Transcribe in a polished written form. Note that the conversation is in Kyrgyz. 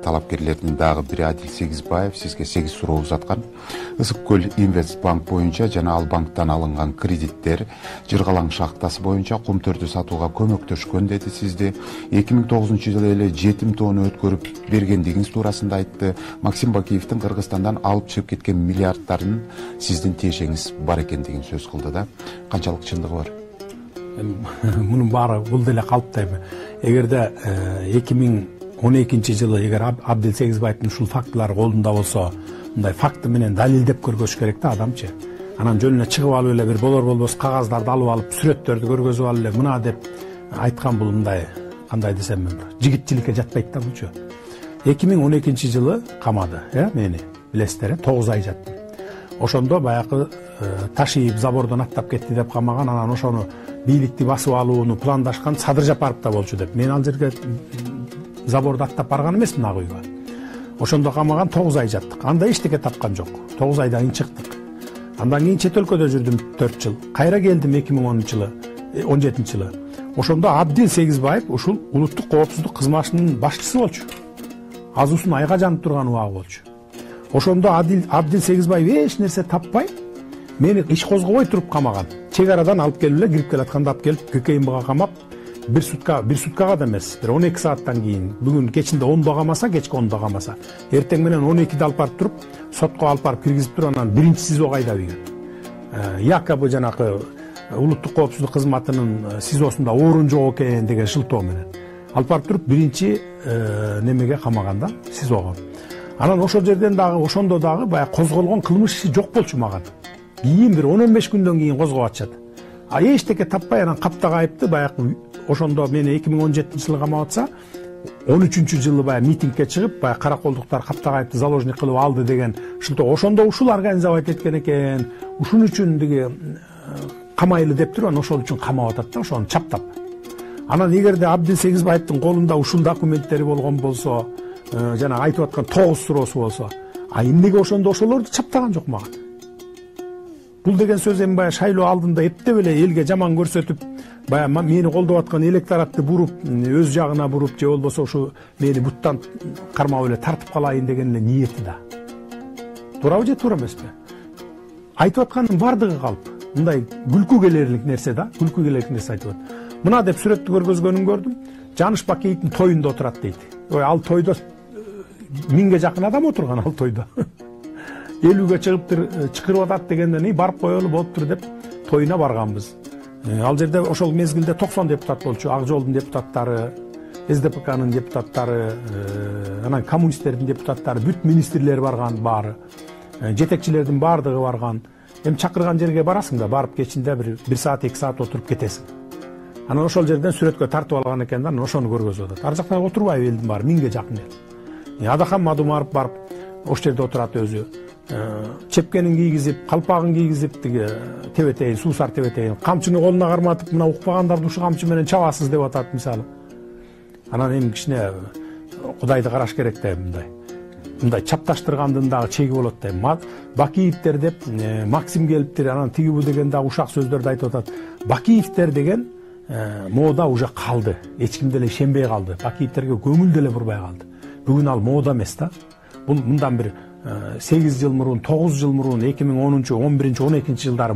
талапкерлердин дагы бири Адил Сегизбаев сизге 8 суроо узаткан. Ысык көл Инвестбанк боюнча жана ал банктан алынган кредиттер Жыргалаң шахтасы боюнча кум төрдү сатууга көмөктөшкөн деди сизди. 2009-жылы эле жетим тоону өткөрүп бергендигиңиз туурасында айтты. Максим Бакиевдин Кыргызстандан алып чыгып кеткен миллиарддарын сиздин тиешеңиз бар экендигин сөз кылды да. Канчалык чындыгы бар? Мунун баары бул деле калыптайбы. Эгерде 2012-жылы эгер Абдил Сегизбаевдин ушул фактылары колунда болсо, мындай факты менен далилдеп көргөзүш керек да адамчы. Анан жөнүнө чыгып алып эле бир болор болбос кагаздарды алып алып, сүрөттөрдү көргөзүп алып эле мына деп айткан бул мындай кандай десем мен жигитчиликке жатпайт да булчу. 2012-жылы камады, мени билесиздер, 9 ай жаттым. Ошондо баягы Ташиев забордон аттап кетти деп камаган, анан ошону бийликти басып алууну пландашкан Садыр Жапаров да болчу деп. Мен ал жерге заборду аттап барган эмесмин ак үйгө. Ошондо камаган 9 ай жаттык. Анда эчтеке тапкан жок. 9 айдан кийин чыктык. Андан кийин чет өлкөдө жүрдүм 4 жыл. Кайра келдим 2017-жылы. Ошондо Абдил Сегизбаев ушул улуттук коопсуздук кызматынын башчысы болчу. Азуусун айга жанып турган убагы болчу. Ошондо Абдил Сегизбаев эч нерсе таппай, мени иш козгобой туруп камаган. Чек арадан алып келип эле кирип келатканда алып келип ККМБга камап, бир суткага да эмес, бир 12 сааттан кийин, бүгүн кечинде 10-да камаса, кечки 10-да камаса, эртең менен 12-де алып барып туруп, сотко алып барып киргизип туруп, анан биринчи СИЗОго айдап ийген. Якобы жанакы улуттук коопсуздук кызматынын СИЗОсунда орун жок экен деген шылтоо менен алып барып туруп биринчи немеге камаган да, СИЗОго. Анан ошол жерден дагы, ошондо дагы баягы козголгон кылмыш иши жок болчу маган. Кийин бир 10-15 күндөн кийин козгоп атышат. Эчтеке таппай анан каптак айыпты баягы ошондо мени 2017-жылы камап атса, 13-жылы баягы митингге чыгып, баягы караколдуктар каптак айыпты заложник кылып алды деген шылтоо. Ошондо ушул организовать эткен экен. Ушун үчүн деге камайлы деп туруп, анан ошол үчүн камап атат да, ошону чаптап. Анан эгерде Абдил Сегизбаевдин колунда ушул документтери болгон болсо, жана айтып аткан 9 суроосу болсо, эмнеге ошондо ошолорду чаптаган жок мага? Бул деген сөз эми баягы шайлоо алдында эптеп эле элге жаман көрсөтүп, баягы мени колдоп аткан электоратты буруп, өз жагына буруп, же болбосо ушу мени буттан кармап эле тартып калайын деген эле ниети да. Туурабы же туура эмеспи? Айтып атканын бардыгы калп. Мындай күлкү келерлик нерсе да, күлкү келерлик нерсе айтып атат. Мына деп сүрөттү көргөзгөнүн көрдүм. Жаныш Бакиевдин тоюнда отурат дейт. Ал тойдо 1000ге жакын адам отурган ал тойдо. 50ге чыгып атат дегенден барып коелу болуптур деп тоюна барганбыз. Ал жерде ошол мезгилде 90 депутат болчу. Ак жолдун депутаттары, СДПКнын депутаттары, анан коммунисттердин депутаттары, бүт министрлер барган баары. Жетекчилердин баардыгы барган. Эми чакырган жерге барасың да, барып кечинде 1 саат 2 саат отуруп кетесиң. Анан ошол жерден сүрөткө тартып алган экен да, ошону көргөзүп атат. Ар жакта отурбайбы элдин баары, 1000ге жакын эл. Адакам Мадумаров барып ошол жерде отурат өзү. Чепкенин кийгизип, калпагын кийгизип, тиги тебетейин, суусар тебетейин, камчыны колуна карматып, мына укпагандарды ушу камчы менен чабасыз деп атат мисалы. Анан эми кичине Кудайды караш керек да мындай чапташтыргандын дагы чеги болот да. Бакиевдер деп Максим келиптир, анан тиги бу деген дагы ушак сөздөрдү айтып атат. Бакиевдер деген мода уже калды. Эч ким деле ишенбей калды. Бакиевдерге көңүл деле бурбай калды. Бүгүн ал мода эмес да. Бул мындан бир 8 жыл мурун, 9 жыл мурун, 2010, 11, 12 жылдары